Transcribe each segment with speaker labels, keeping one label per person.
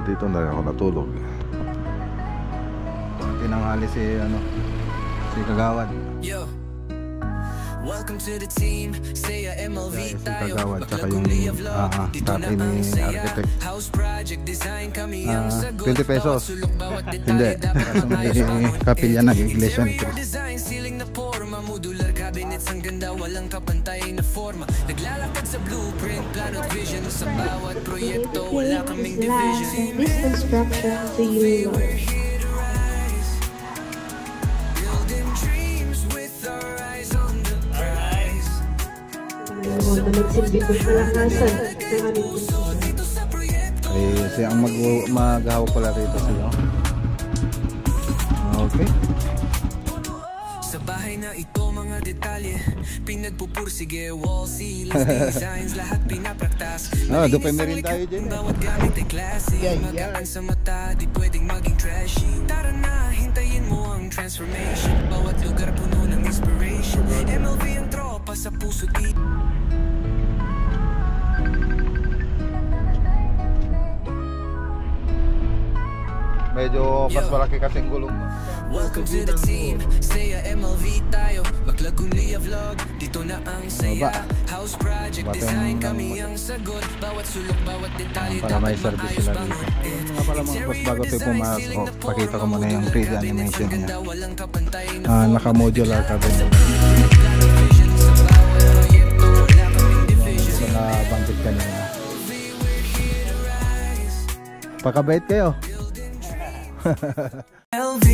Speaker 1: Dito na rin ako natulog. Tinanghali si Kagawad.
Speaker 2: Yo, welcome to the team. Say a MLV tayo.
Speaker 1: Kagawad tsaka yung tatay ni architect.
Speaker 2: House project design kami ang sagot.
Speaker 1: 20 pesos. Hindi. Kaso may kapilya ng iglesia ni Cristo.
Speaker 2: Design ceiling na forma, modular cabinets ang ganda, walang kapantay na forma. Naglalakad sa blueprint, plano at vision sa bawat proyekto, wala kaming division.
Speaker 3: This construction to you, Lord. Nagsilbi ko kalakasan ng aming puso.
Speaker 1: Ay, siya ang maghahawak pala rito sila. Okay.
Speaker 2: Sa bahay na ito mga detalye, pinagpupursige, wall, ceilings, designs, lahat pinapraktas.
Speaker 1: Doon pa meron tayo dyan.
Speaker 2: Bawat gamit ay classy, magaan sa mata, di pwedeng maging trashy. Tara na, hintayin mo ang transformation. Bawat lugar puno ng inspiration. MLV ang tropa sa puso di.
Speaker 1: Medyo mas malaki kasing gulong.
Speaker 2: Welcome to the team. Say a MLV tayo. Maglaguli vlog. Dito na ang saya. House project design kami ang sagot. Bawat sulok, bawat detalye
Speaker 1: para may service sila dito. Nga pala mga boss, bago tayo pumasok, pakita ko muna yung 3D animation niya. Naka-modular ka din. Ito na banggit kanina. Pakabait kayo.
Speaker 2: LV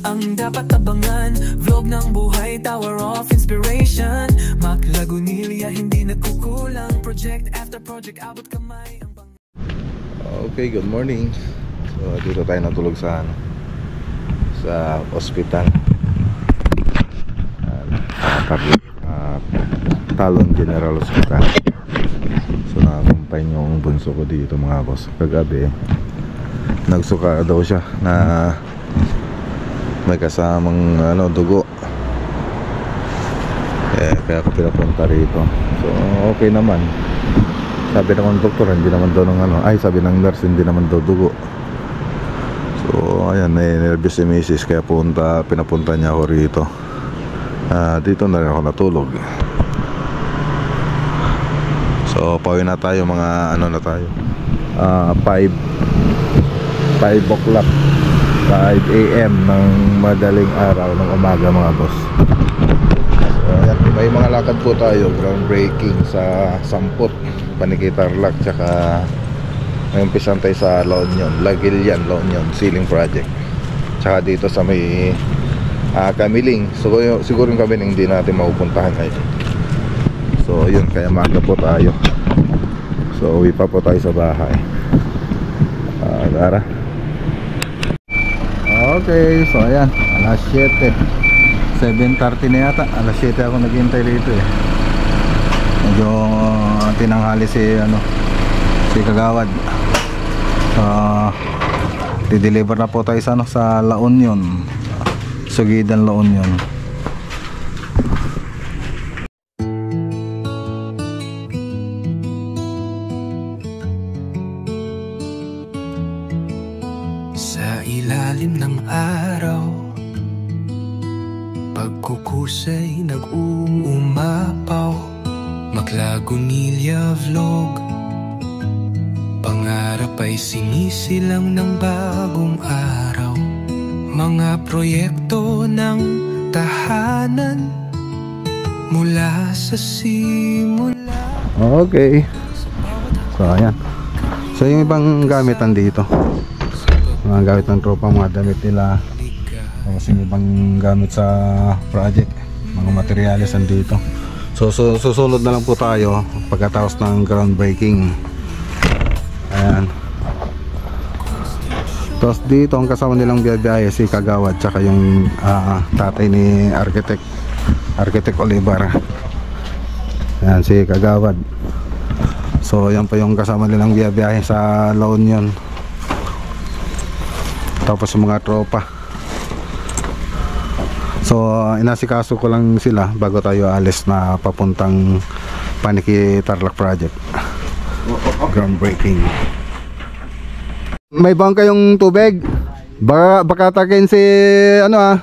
Speaker 2: ang dapat abangan, vlog ng buhay, tower of inspiration. Maklagunilya, hindi nagkukulang. Project after project, abot kamay.
Speaker 1: Okay, good morning. So dito tayo natulog sa ospital. Talon General Hospital. So nakakumpay yung bunso ko dito mga boss. Kagabi nagsuka daw siya na may kasamang dugo, kaya ako pinapunta rito. So okay naman, sabi naman ng doktor hindi naman daw sabi ng nurse hindi naman daw dugo. So ayan, nervous si Mrs. kaya pinapunta niya ako rito. Dito na rin ako natulog. So pauwi na tayo, mga na tayo, 5 o'clock, 5 AM ng madaling araw ng umaga mga boss. So, ayan, may mga lakad po tayo, groundbreaking sa Samput, Panikitarlac, tsaka may umpisan tayo sa La Union, Lagilian, La Union, ceiling project. Tsaka dito sa may Kamiling. So siguro yung Kamiling hindi natin mapupuntahan ngayon. So yun, kaya maaga po tayo. So uwi pa po tayo sa bahay. Tara. Okay, so ayan, alas 7, 7:30 na yata. Alas 7 ako naghihintay rito eh. Medyo tinanghali si Kagawad. Di-deliver na po tayo sa La Union, Sugidan, La Union.
Speaker 2: Sa ilalim ng araw, pagkukusay nag-uumapaw. Maklagunilya vlog, pangarap ay sinisilang ng bagong araw. Mga proyekto ng tahanan mula sa simula.
Speaker 1: Okay. So ayan. So yung ibang gamitan dito, mga gamit ng tropa, mga damit nila, tapos yung ibang gamit sa project, mga materyales andito. So susunod na lang po tayo pagkatapos ng groundbreaking. Ayan. Tapos dito ang kasama nilang biyahe si Kagawad tsaka yung tatay ni Architect Olivar. Ayan si Kagawad. So yan pa yung kasama nilang biyahe sa La Union. Tapos yung mga tropa. So inasikaso ko lang sila bago tayo alis na papuntang Panikitarlac project. Groundbreaking.
Speaker 4: May bang kayong tubig? Baka takin si ano ah.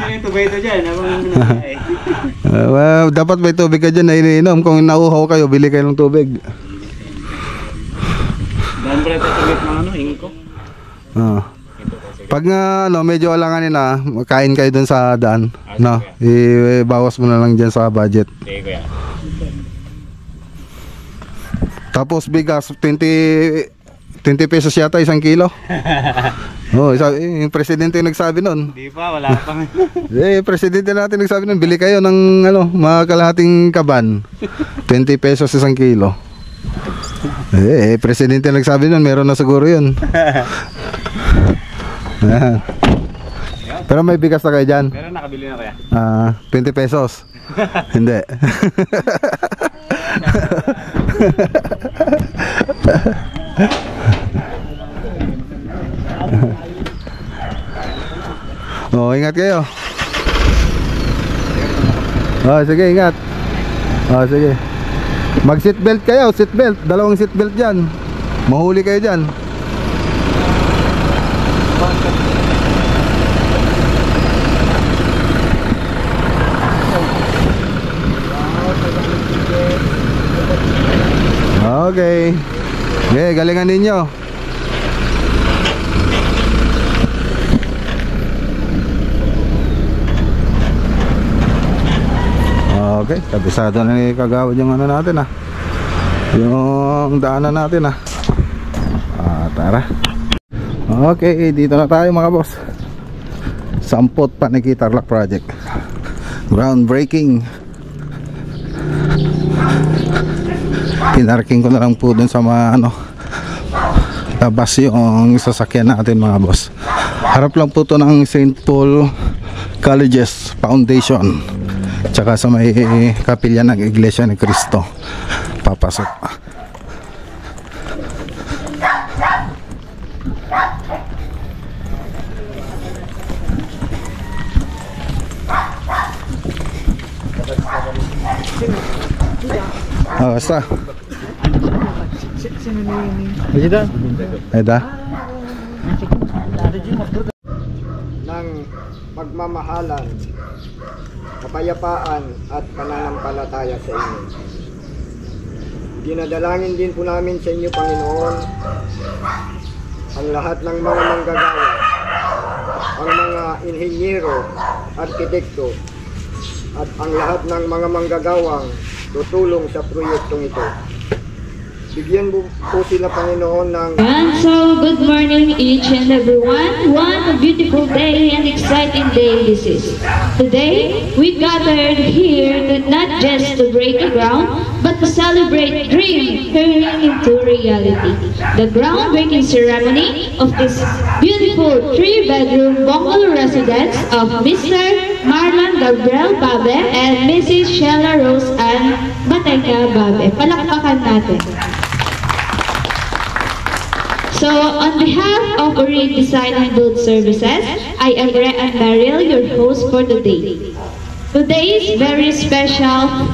Speaker 5: Yung tubig ito dyan.
Speaker 4: Well, dapat may tubig ka dyan na iniinom. Kung nauhaw kayo, bili kayo ng tubig.
Speaker 5: Daan pala ito tubig ng ano, hingko.
Speaker 4: Pag nga ano, medyo alanganin na, kain kayo dun sa daan. No, ibawas mo na lang dyan sa budget.
Speaker 5: Sige kuya.
Speaker 4: Tapos bigas, 20 pesos yata isang kilo. Oh, yung presidente yung nagsabi nun.
Speaker 5: Di pa, wala pang.
Speaker 4: Presidente natin nagsabi nun, bili kayo ng ano, mga kalahating kaban. 20 pesos isang kilo. Presidente nagsabi nun, meron na siguro yun. Pero may bigas na kayo dyan?
Speaker 5: Pero nakabili na kaya?
Speaker 4: 20 pesos. Hindi. Oh, ingat kayo. Oh, sige, ingat. Oh, sige. Mag seatbelt kayo, seatbelt. Dalawang seatbelt dyan. Mahuli kayo dyan. Okay. Okay, galingan ninyo. Okay, kabisado na ni Kagawad yung ano natin yung daanan natin tara. Okay, dito na tayo mga boss. Sampot Paniki Tarlac Project. Groundbreaking. Pinarking ko na lang po dun sa mga labas yung sasakyan natin mga boss. Harap lang po to ng St. Paul Colleges Foundation, tsaka sa may kapilya ng Iglesia ni Cristo. Papasok. Basta Eda
Speaker 6: ng pagmamahalan, kapayapaan at pananampalataya sa inyo. Dinadalangin din po namin sa inyo, Panginoon, ang lahat ng mga manggagawa, ang mga inhinyero, arkitekto, at ang lahat ng mga manggagawang tutulong sa proyektong ito. Bigyan mo po sila, Panginoon, ng...
Speaker 7: And so, good morning each and everyone. What a beautiful day and exciting day this is. Today, we gathered here not just to break the ground, but to celebrate dream turning into reality. The groundbreaking ceremony of this beautiful 3-bedroom bungalow residence of Mr. Marlon Gabriel Babe and Mrs. Sheila Rose Ann Batayka Babe. Palakpakan natin. So, on behalf of Orient Design and Build Services, I am Rean Beryl, your host for the day. Today's very special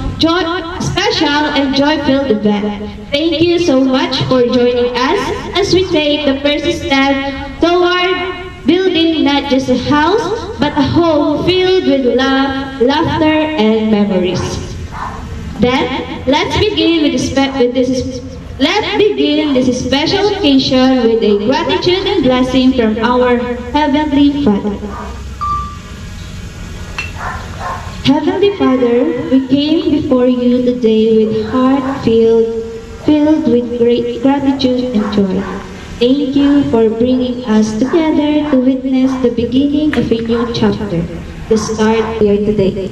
Speaker 7: and joy-filled event. Thank you so much for joining us as we take the first step toward building not just a house, but a home filled with love, laughter, and memories. Then, let's begin this special occasion with a gratitude and blessing from our Heavenly Father. Heavenly Father, we came before you today with heart filled with great gratitude and joy. Thank you for bringing us together to witness the beginning of a new chapter, the start here today.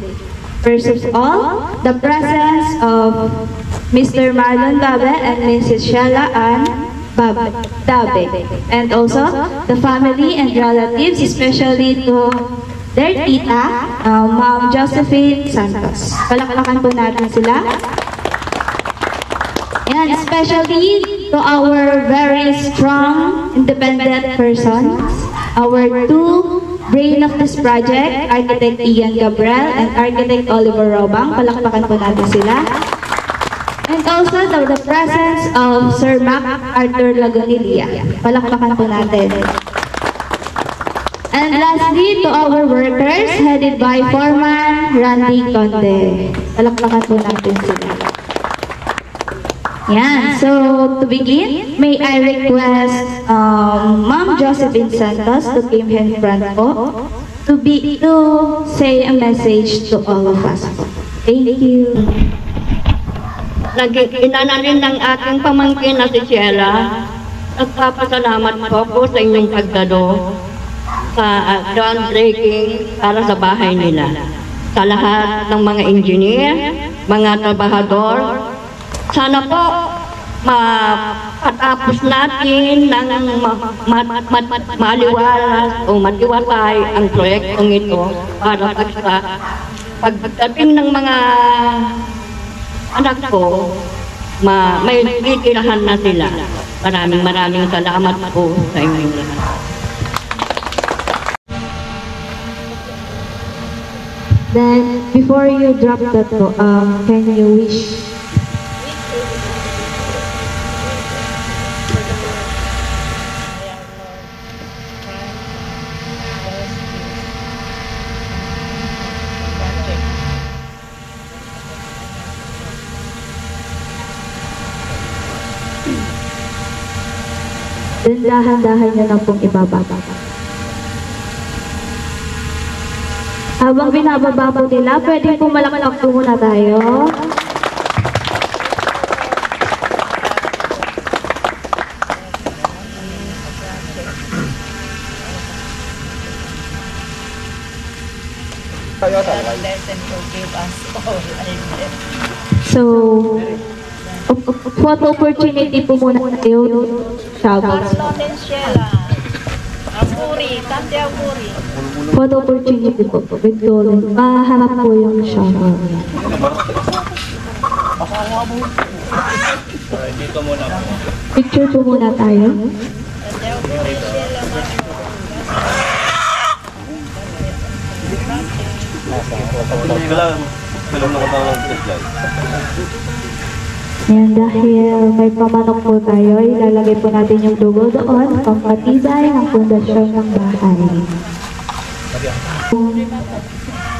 Speaker 7: First of all, the presence of Mr. Marlon Babe and Mrs. Sheila Ann Dabe, and also the family and relatives, especially to their tita, Ma'am Josephine Santos. Palakpakan po natin sila. And especially to our very strong, independent persons, our two brain of this project, Architect Ian Gabriel and Architect Oliver Robang. Palakpakan po natin sila. And also the presence of Sir Mac Arthur Lagunilla. Palakpakan po natin. And lastly, to our workers, headed by Foreman Randy Conde. Palakpakan po natin sila. Yan. So, to begin, may I request Ma'am Josephine Santos to came in front po to say a message to all of us. Thank you.
Speaker 8: Inananin ng aking pamangkin na si Sheila. Nagpapasalamat po sa inyong pagdalo sa groundbreaking para sa bahay nila. Sa lahat ng mga engineer, mga trabahador, sana po mapatapos natin ng maliwalas o matiwasay ang proyektong ito para sa pagdating ng mga anak ko, may titirahan na sila. Maraming salamat po sa inyong lahat.
Speaker 7: Then, before you drop that po, can you wish? Then, dahan-dahan nyo na pong ibababa. Habang binababa po nila, pwede po malakpak po muna tayo. So, photo opportunity po muna tayo. Shabos. Photo opportunity po with Dolan. Maharap po yung shower. Picture po muna tayo. Ayan, dahil may pamanok po tayo, ilalagay po natin yung dugo doon, pampatibay ng pundasyon ng bahay.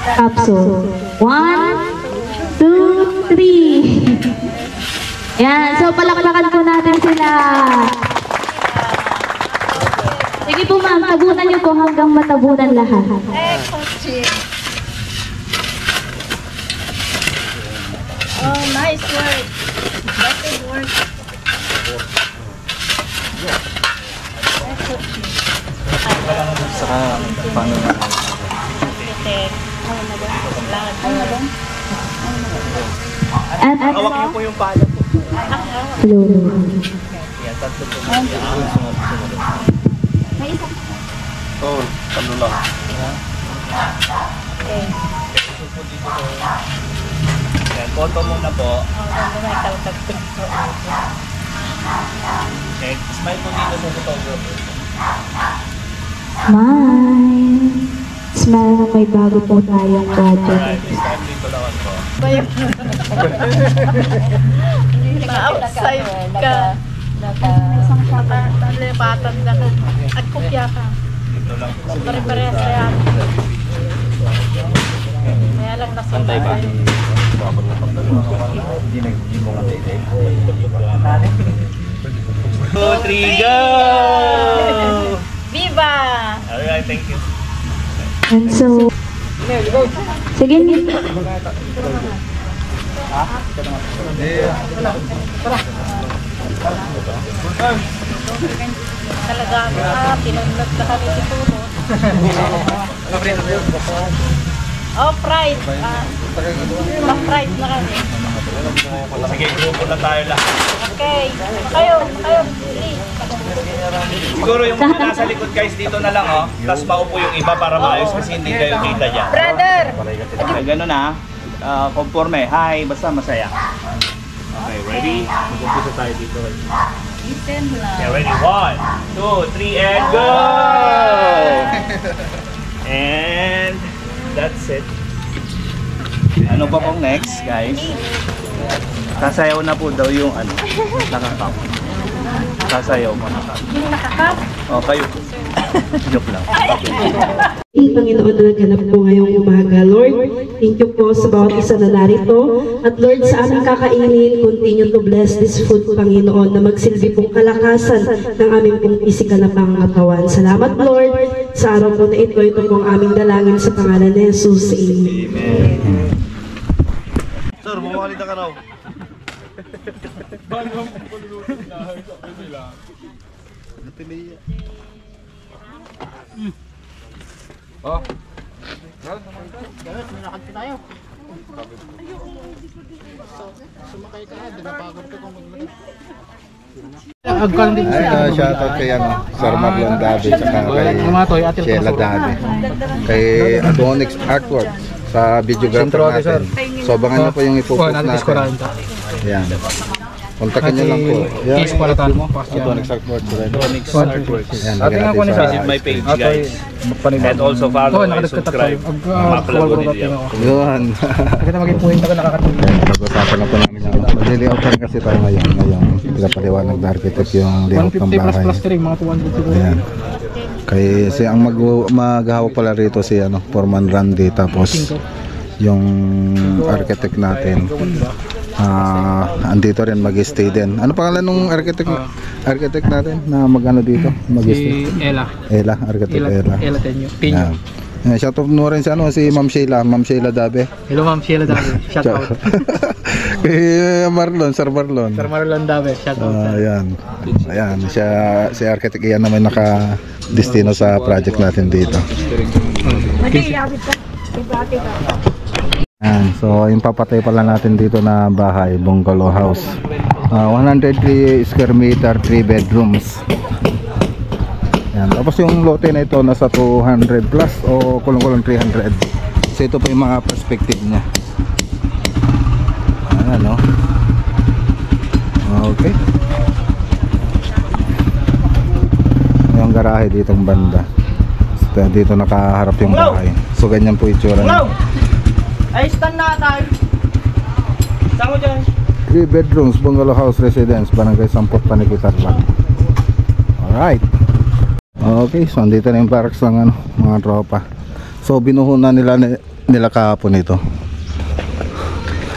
Speaker 7: Capsule. 1, 2, 3. Ayan, so palakpakan po natin sila. Sige po ma'am, tabunan niyo po hanggang matabunan lahat.
Speaker 9: Oh, nice work. Good work.
Speaker 5: Saka, paano na?
Speaker 7: And
Speaker 5: Hawak niyo po yung pala po.
Speaker 7: hello.
Speaker 5: Yan, tatlo po. Oo, tatlo lang.
Speaker 9: Okay.
Speaker 5: Yan, photo muna po. Okay, smile po dito sa photographer.
Speaker 7: Smile na may bago po tayong project.
Speaker 5: Alright, this time dito lawan po.
Speaker 9: Na-outside ka. Nakalipatan ka. At kopya ka.
Speaker 5: Dito lang po.
Speaker 9: Pare-parehas na yan. Kaya lang
Speaker 5: Pantay ba? Hindi mo nga tayo. 2, 3, go!
Speaker 9: Viva!
Speaker 5: Alright, thank you.
Speaker 7: And so, sige nito.
Speaker 9: Talaga, pinunod na kami si Puno. Oh, pride. Pride na kami.
Speaker 5: Sige, grupo na tayo lahat.
Speaker 9: Okay. Kayo.
Speaker 5: Siguro yung mga nasa likod guys, dito na lang oh. Tapos paupo yung iba para maayos kasi hindi kayo kita dyan.
Speaker 9: Brother!
Speaker 5: Okay, ganun na. Conforme. Hi, basta masaya. Okay, ready? Mag-umpisa tayo dito. Okay, ready? 1, 2, 3, and go! And that's it. Ano pa pong next, guys? Sasayaw na po daw yung ano, nakakap. Sasayaw mo.
Speaker 9: Yung nakakap.
Speaker 5: O, kayo. Joke lang.
Speaker 3: Panginoon na naganap po ngayong umaga. Lord, thank you po sa bawat isa na narito. At Lord, sa aming kakainin, continue to bless this food, Panginoon, na magsilbi pong kalakasan ng aming pong physical na pangangatawan. Salamat, Lord, sa araw po na ito. Ito pong aming dalangin sa pangalan ni Jesus. Amen.
Speaker 10: Sir, mawali na ka raw.
Speaker 4: Oh.
Speaker 1: Ay, shoutout kay Sir Marlon David saka kay Sheila David, kay Adonix Artwork sa videographer natin. So abangan nyo po yung ipopost natin. Ayan. Kontakin nyo lang po. Adonix Artwork.
Speaker 5: Ayan, visit my page, guys. And also follow and subscribe. Mapala po ninyo.
Speaker 1: Yun. Pag-usapan na po namin yung mag-layout na kasi tayo ngayon. Pinapaliwanag na architect yung layout ng bahay. Ayan. Kasi ang maghahawak pala rito si Foreman Randy, tapos yung architect natin andito rin mag-stay din. Ano pangalan ng architect natin na mag-ano dito?
Speaker 11: Si Ella.
Speaker 1: Architect Ella.
Speaker 11: Ella Tenyo.
Speaker 1: Shout out mo rin si Ma'am Sheila Dabe.
Speaker 11: Hello Ma'am Sheila Dabe. Shout out.
Speaker 1: Kay Sir Marlon.
Speaker 11: Sir Marlon Dabe. Shout out.
Speaker 1: Ayan, si architect iyan naman naka-destino sa project natin dito. So yung papatay pala natin dito na bahay, bungalow house, 103 square meter, 3 bedrooms. Yan. Tapos yung lote na ito nasa 200 plus o kulong-kulong 300. So ito po yung mga perspective nya. Ayan, okay. Yung garahe ditong banda. So, dito nakaharap yung bahay. So ganyan po itsura niya.
Speaker 9: Ay, stand na tayo. Saan mo dyan?
Speaker 1: 3 bedrooms, bungalow house residence, barangay Sampot, Paniquitarlac. Alright. Okay, so andito na yung barracks ng mga tropa. So binuhunan nila kahapon ito.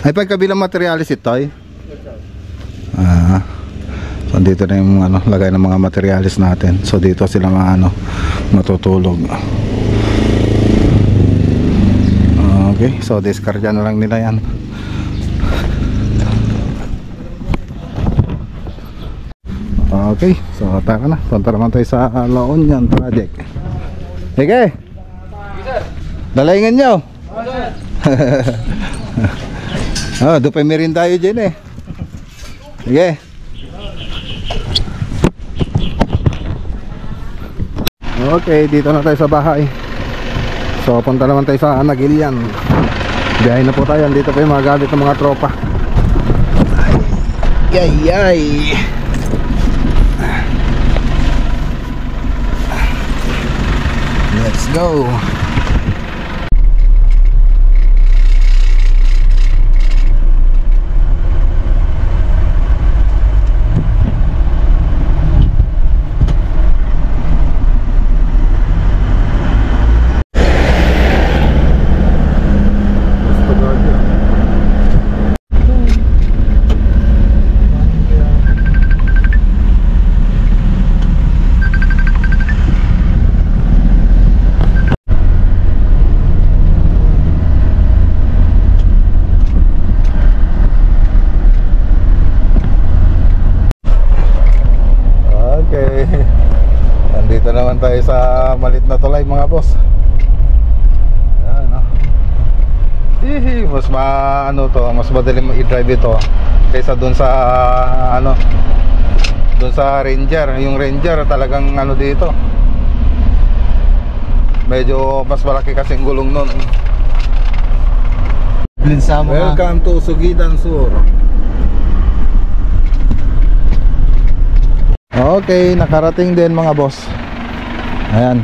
Speaker 1: Ay, pagkabilang materialis ito ay. So andito na yung lagay ng mga materialis natin. So dito sila matutulog. Okay, so discardya na lang nila yan. Okay, so taka na. Punta naman tayo sa La Union project. Okay. Dalaingan nyo. Doon pa merin tayo dyan eh. Sige. Okay, dito na tayo sa bahay. So punta naman tayo sa Anagilian. Biyahe na po tayo. Dito pa yung mga gamit ng mga tropa. Ay. Let's go. Nandito naman tayo sa malit na tulay mga boss. Ayan, mas mas madaling i-drive ito kaysa doon sa doon sa Ranger. Yung Ranger talagang dito. Medyo mas malaki kasing gulong nun. Welcome to Sugidan Sur. Okay, nakarating din mga boss. Ayan.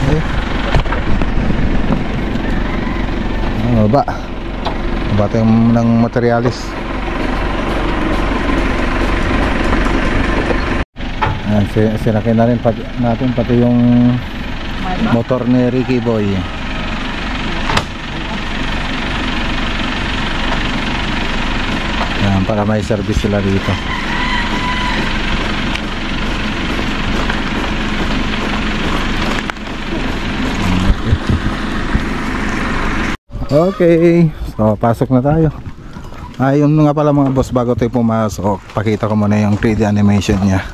Speaker 1: Okay. Baba.
Speaker 4: bata ng materialis. Ayan, sinakay na rin natin pati yung motor ni Ricky Boy. Ayan, para may service sila dito. Okay, so pasok na tayo. Ayun nga pala mga boss, bago tayo pumasok, pakita ko muna yung 3D animation niya.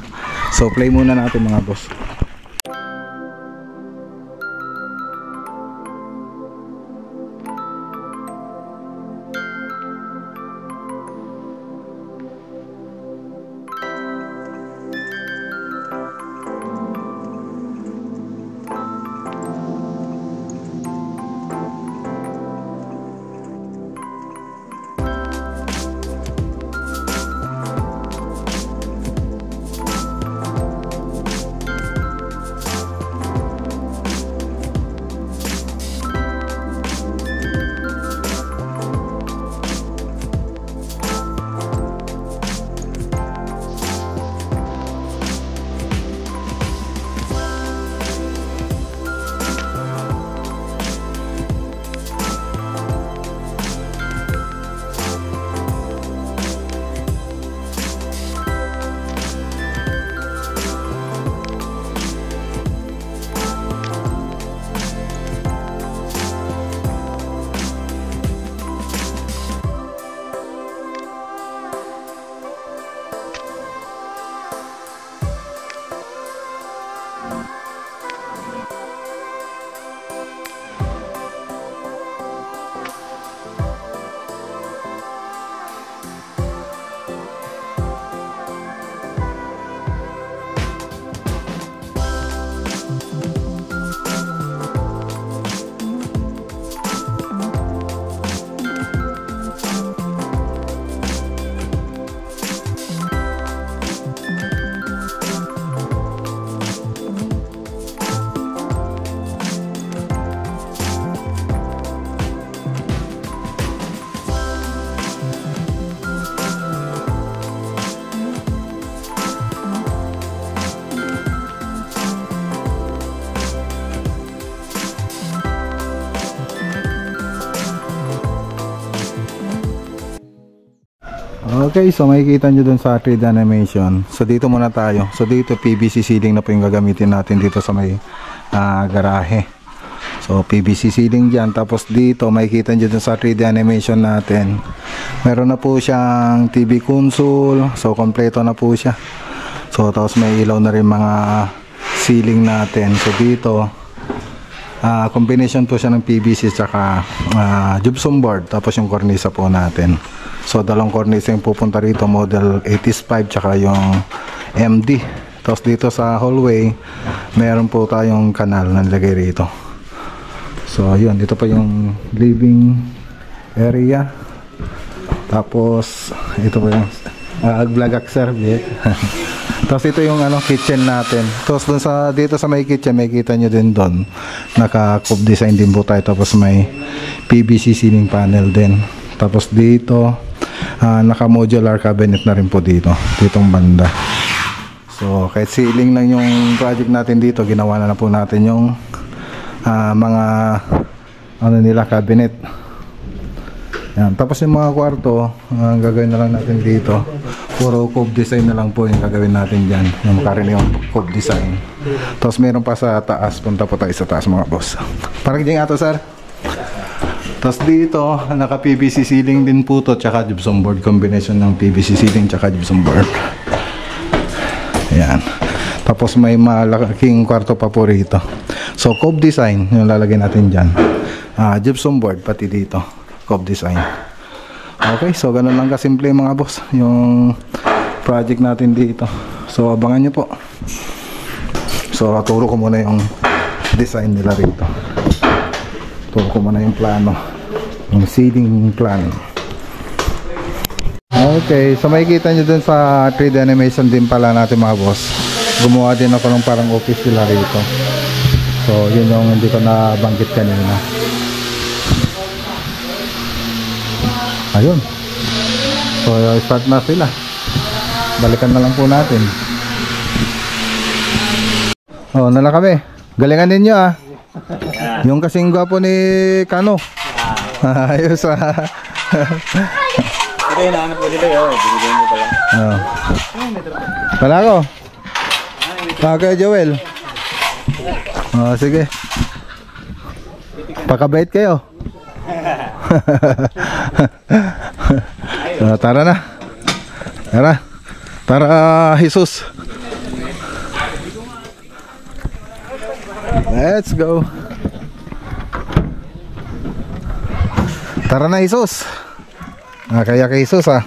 Speaker 4: So play muna natin mga boss. Okay, so makikita nyo dun sa 3D animation. So dito muna tayo. So dito PVC ceiling na po yung gagamitin natin dito sa may garahe. So PVC ceiling dyan. Tapos dito makikita nyo dun sa 3D animation natin, meron na po siyang TV console. So kompleto na po siya. So tapos may ilaw na rin mga ceiling natin. So dito combination po siya ng PVC tsaka gypsum board. Tapos yung cornisa po natin. So dalawang cornisa yung pupunta rito, model 85 tsaka yung MD. Tapos dito sa hallway meron po tayong kanal na nilagay rito. So yun, dito pa yung living area. Tapos ito po yung vlog service. Tapos ito yung kitchen natin. Tapos dun dito sa may kitchen, may kita nyo din doon, naka-cove design din po tayo. Tapos may PVC ceiling panel din. Tapos dito naka-modular cabinet na rin po ditong banda. So kahit ceiling lang yung project natin dito, ginawa na po natin yung mga cabinet. Yan. Tapos yung mga kwarto, gagawin na lang natin dito. Puro cove design na lang po yung gagawin natin dyan. Yung makarin yung cove design. Tapos meron pa sa taas. Punta po tayo sa taas mga boss. Parang dyan ato sir. Tapos dito, naka PVC ceiling din po to, tsaka gypsum board. Combination ng PVC ceiling tsaka gypsum board. Ayan. Tapos may malaking kwarto pa po rito. So cove design yung lalagay natin dyan. Gypsum board pati dito, cove design. Okay, so ganun lang kasimple mga boss yung project natin dito. So abangan nyo po. So turo ko muna yung design nila rito. Turo ko muna yung plano, yung ceiling plan. Okay, so makikita nyo dun sa 3D animation din pala natin mga boss, gumawa din ako ng parang office nila rito. So yun yung hindi ko nabanggit kanina. Ayun. So start na sila. Balikan na lang po natin. Oh, nala kami. Galingan ninyo ah. Yung kasing gwapo ni Kano. Ayos ah.
Speaker 5: Ito yung nahanap ko dito yun. Binigay mo pala.
Speaker 4: Oh. Wala ko. Kaya Joel. Oh, sige. Pakabait kayo. So, tara na. Tara. Tara, Jesus. Let's go. Tara na, Jesus. Kaya kay Jesus ah.